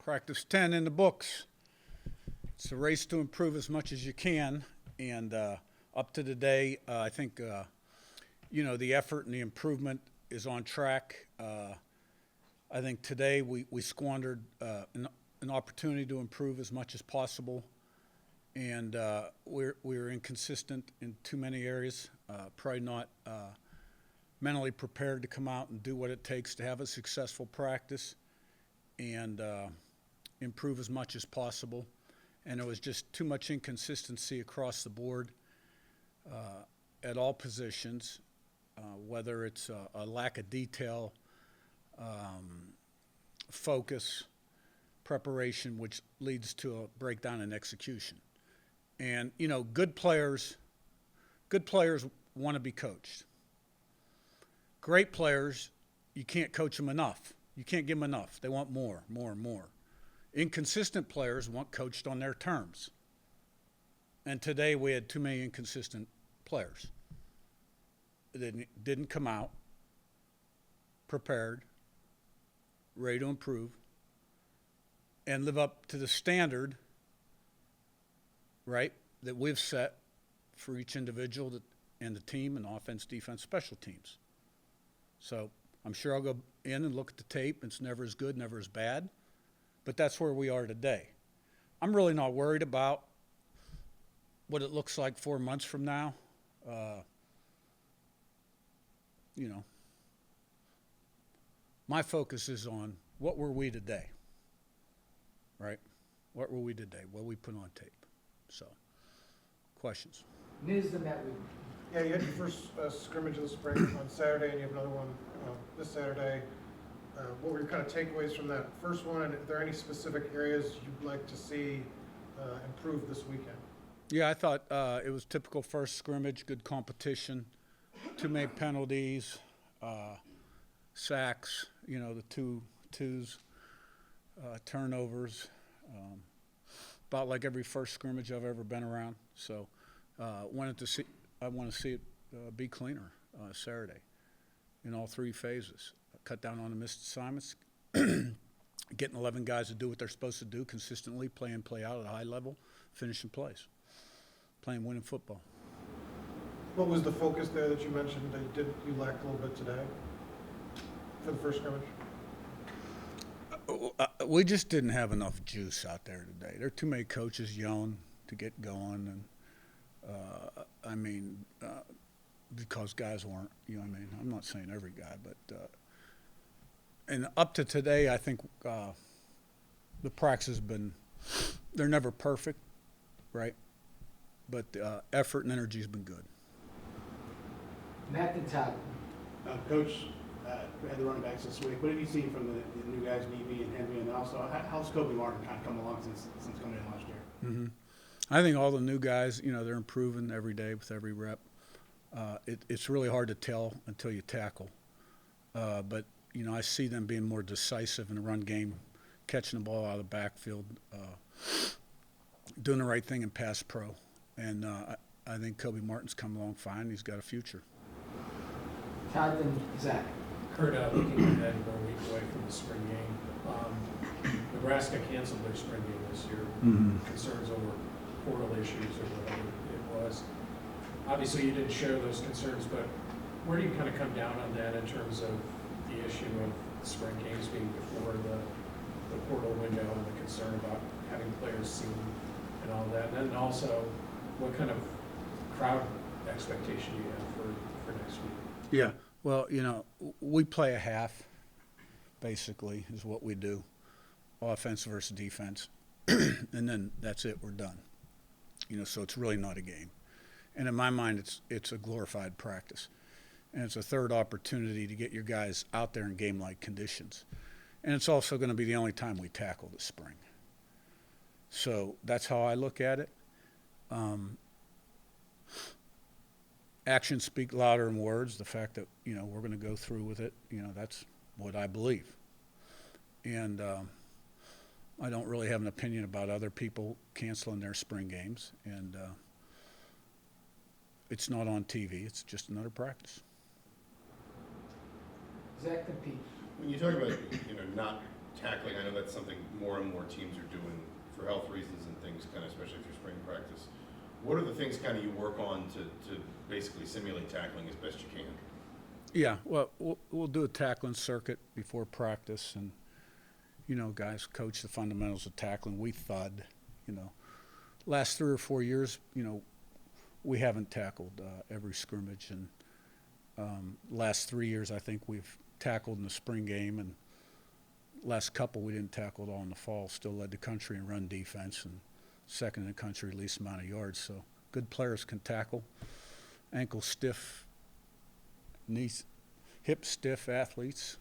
Practice 10 in the books. It's a race to improve as much as you can, and up to today, I think the effort and the improvement is on track. I think today we squandered an opportunity to improve as much as possible, and we're inconsistent in too many areas. Probably not mentally prepared to come out and do what it takes to have a successful practice and improve as much as possible. And there was just too much inconsistency across the board at all positions, whether it's a lack of detail, focus, preparation, which leads to a breakdown in execution. And, good players want to be coached. Great players, you can't coach them enough. You can't give them enough. They want more and more. Inconsistent players want coached on their terms. And today we had too many inconsistent players. They didn't come out prepared, ready to improve, and live up to the standard, right, that we've set for each individual and the team and offense, defense, special teams. So I'm sure I'll go in and look at the tape. It's never as good, never as bad. But that's where we are today. I'm really not worried about what it looks like 4 months from now. My focus is on what were we today, right? What were we today? What we put on tape? So, questions? News the Met Week. Yeah, you had your first scrimmage of the spring on Saturday, and you have another one this Saturday. What were your kind of takeaways from that first one, and are there any specific areas you'd like to see improve this weekend? Yeah, I thought it was typical first scrimmage, good competition, too many penalties, sacks, the twos, turnovers, about like every first scrimmage I've ever been around. So I want to see it be cleaner Saturday in all three phases. Cut down on the missed assignments, getting 11 guys to do what they're supposed to do consistently, play in, play out at a high level, finishing plays, playing winning football. What was the focus there that you mentioned that you lacked a little bit today for the first scrimmage? We just didn't have enough juice out there today. There are too many coaches yelling to get going, and because guys weren't, I'm not saying every guy, but and up to today, I think the practice has been, they're never perfect, right? But the effort and energy has been good. Matt and Todd. Coach had the running backs this week. What have you seen from the new guys, Beebe and Henry, and also how's Kobe Martin kind of come along since coming in last year? Mm-hmm. I think all the new guys, they're improving every day with every rep. It's really hard to tell until you tackle. But, I see them being more decisive in the run game, catching the ball out of the backfield, doing the right thing in pass pro. And I think Kobe Martin's come along fine. He's got a future. Todd and Zach. Curt, looking ahead, we're a week away from the spring game. Nebraska canceled their spring game this year. Mm-hmm. Concerns over portal issues or whatever it was. Obviously, you didn't share those concerns, but where do you kind of come down on that in terms of the issue of spring games being before the portal window and the concern about having players seen and all that? And then also, what kind of crowd expectation do you have for next week? Yeah, well, we play a half, basically, is what we do, offense versus defense, and then that's it, we're done. So it's really not a game. And in my mind, it's a glorified practice. And it's a third opportunity to get your guys out there in game-like conditions. And it's also going to be the only time we tackle this spring. So that's how I look at it. Actions speak louder than words. The fact that, we're going to go through with it, that's what I believe. And I don't really have an opinion about other people canceling their spring games. And it's not on TV. It's just another practice. Zach and Pete. When you talk about not tackling? I know that's something more and more teams are doing for health reasons and things, kind of especially through spring practice. What are the things kind of you work on to basically simulate tackling as best you can? Yeah, well, we'll do a tackling circuit before practice, and guys coach the fundamentals of tackling. We thud, last 3 or 4 years, we haven't tackled every scrimmage, and last 3 years I think we've tackled in the spring game, and last couple we didn't tackle at all in the fall. Still led the country in run defense and second in the country least amount of yards. So good players can tackle. Ankle stiff, knees, hip stiff athletes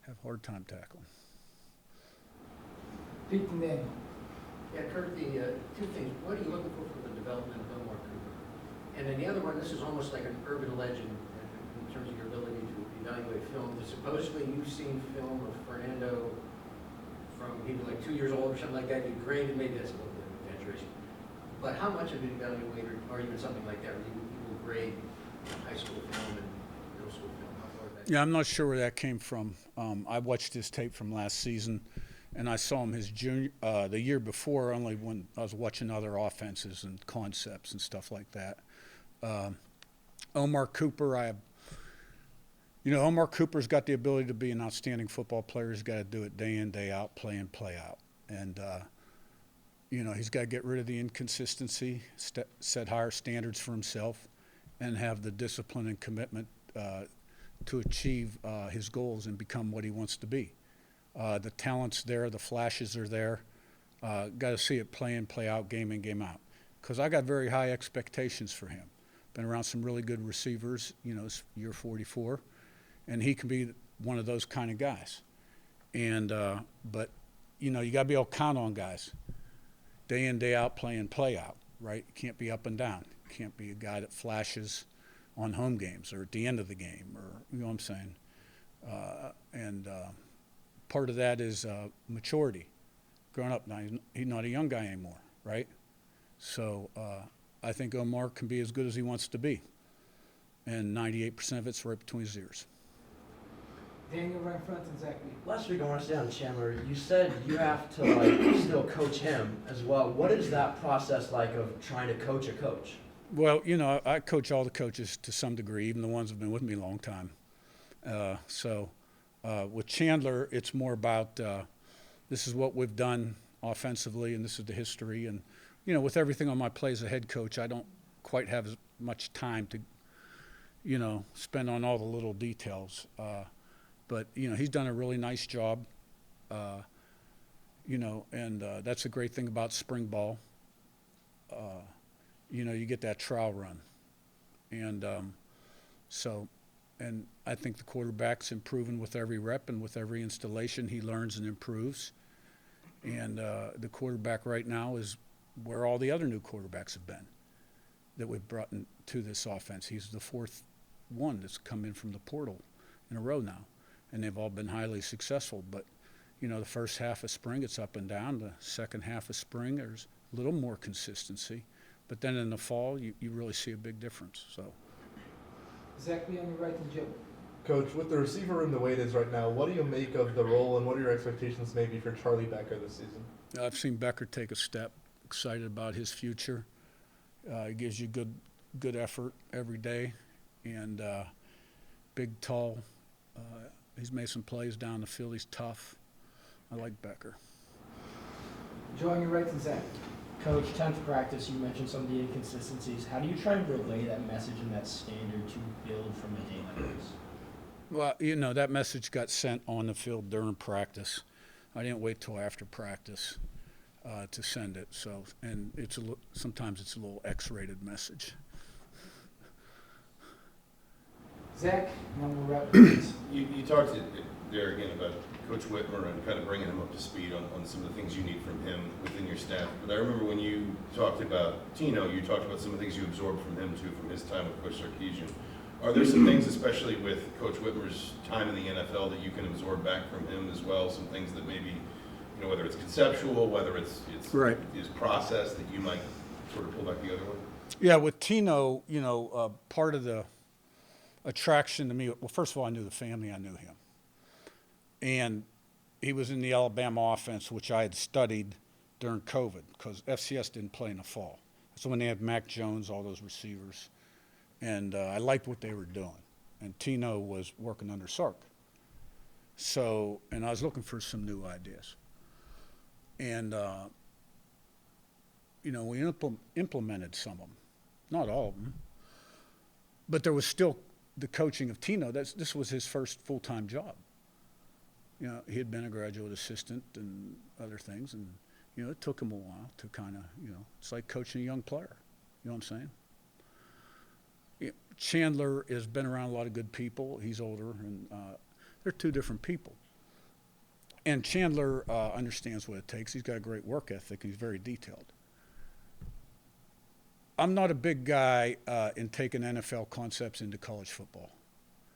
have a hard time tackling. Pete and Daniel. Yeah, Curt, the two things. What are you looking for the development of Omar Cooper? And then the other one, this is almost like an urban legend in terms of your ability to evaluate film. Supposedly you've seen film of Fernando from he was like 2 years old or something like that. You graded, maybe that's a little bit of an exaggeration. But how much of an evaluator, or even something like that, where you will grade high school film and middle school film? How far back? Yeah, I'm not sure where that came from. I watched his tape from last season, and I saw him the year before, only when I was watching other offenses and concepts and stuff like that. Omar Cooper, Omar Cooper's got the ability to be an outstanding football player. He's got to do it day in, day out, play in, play out. And, he's got to get rid of the inconsistency, set higher standards for himself, and have the discipline and commitment to achieve his goals and become what he wants to be. The talent's there, the flashes are there. Got to see it play in, play out, game in, game out. Because I got very high expectations for him. Been around some really good receivers, it's year 44, and he can be one of those kind of guys. And but you got to be able to count on guys, day in, day out, play in, play out. Right? You can't be up and down. You can't be a guy that flashes on home games or at the end of the game, or you know what I'm saying. And part of that is maturity. Growing up now, he's not a young guy anymore, right? So I think Omar can be as good as he wants to be, and 98% of it's right between his ears. Daniel right in front and Zach Lee. Last week I want to stay on Chandler. You said you have to still coach him as well. What is that process like of trying to coach a coach? Well, I coach all the coaches to some degree, even the ones who've been with me a long time. With Chandler, it's more about this is what we've done offensively, and this is the history. And with everything on my plate as a head coach, I don't quite have as much time to, spend on all the little details. But he's done a really nice job. And that's a great thing about spring ball. You get that trial run, and and I think the quarterback's improving with every rep, and with every installation he learns and improves. And the quarterback right now is where all the other new quarterbacks have been that we've brought into this offense. He's the fourth one that's come in from the portal in a row now, and they've all been highly successful. But the first half of spring it's up and down. The second half of spring there's a little more consistency, but then in the fall you really see a big difference. So Zach Lee on your right and Joe. Coach, with the receiver room the way it is right now, what do you make of the role, and what are your expectations maybe for Charlie Becker this season? I've seen Becker take a step. Excited about his future. He gives you good effort every day, and big, tall. He's made some plays down the field. He's tough. I like Becker. Joe on your right and Zach. Coach, 10th practice, you mentioned some of the inconsistencies. How do you try and relay that message and that standard to build from a day like this? Well, that message got sent on the field during practice. I didn't wait till after practice to send it. So, and sometimes it's a little X-rated message. Zach, number rep. You talked there again about Coach Whitmer and kind of bringing him up to speed on some of the things you need from him within your staff. But I remember when you talked about Tino, you talked about some of the things you absorbed from him too, from his time with Coach Sarkisian. Are there some things, especially with Coach Whitmer's time in the NFL, that you can absorb back from him as well? Some things that maybe, whether it's conceptual, whether it's right. his process, that you might sort of pull back the other way? Yeah, with Tino, part of the attraction to me, well, first of all, I knew the family, I knew him. And, he was in the Alabama offense, which I had studied during COVID, because FCS didn't play in the fall. So when they had Mac Jones, all those receivers, and I liked what they were doing. And Tino was working under Sark. So, and I was looking for some new ideas. And, you know, we implemented some of them, not all of them. But there was still the coaching of Tino. This was his first full-time job. You know, he had been a graduate assistant and other things, and, you know, it took him a while to kind of, you know, it's like coaching a young player. You know what I'm saying? Yeah, Chandler has been around a lot of good people. He's older, and they're two different people. And Chandler understands what it takes. He's got a great work ethic, and he's very detailed. I'm not a big guy in taking NFL concepts into college football.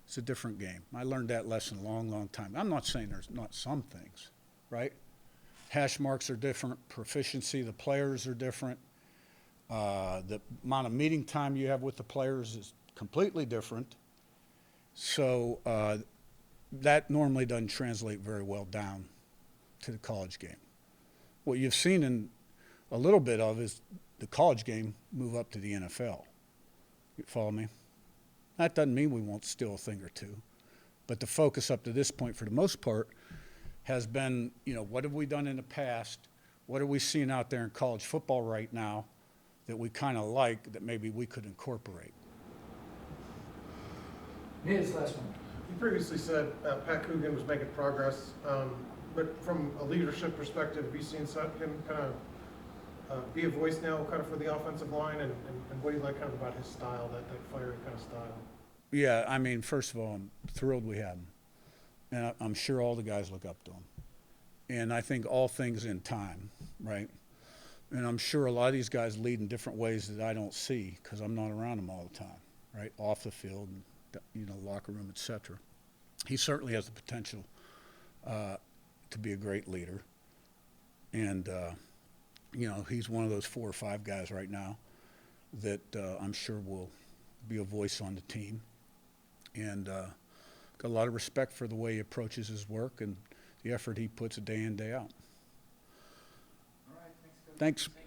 It's a different game. I learned that lesson a long, long time. I'm not saying there's not some things, right? Hash marks are different. Proficiency, the players are different. The amount of meeting time you have with the players is completely different. So that normally doesn't translate very well down to the college game. What you've seen in a little bit of is the college game move up to the NFL. You follow me? That doesn't mean we won't steal a thing or two. But the focus up to this point, for the most part, has been, you know, what have we done in the past? What are we seeing out there in college football right now that we kind of like that maybe we could incorporate? Here's the last one. You previously said Pat Coogan was making progress, but from a leadership perspective, have you seen him kind of be a voice now kind of for the offensive line, and what do you like kind of about his style, that fiery kind of style? Yeah, I mean, first of all, I'm thrilled we had him. And I'm sure all the guys look up to him. And I think all things in time, right? And I'm sure a lot of these guys lead in different ways that I don't see because I'm not around them all the time, right? Off the field, and, you know, locker room, et cetera. He certainly has the potential to be a great leader. And, you know, he's one of those 4 or 5 guys right now that I'm sure will be a voice on the team. And got a lot of respect for the way he approaches his work and the effort he puts day in, day out. All right, thanks, Coach. Thanks.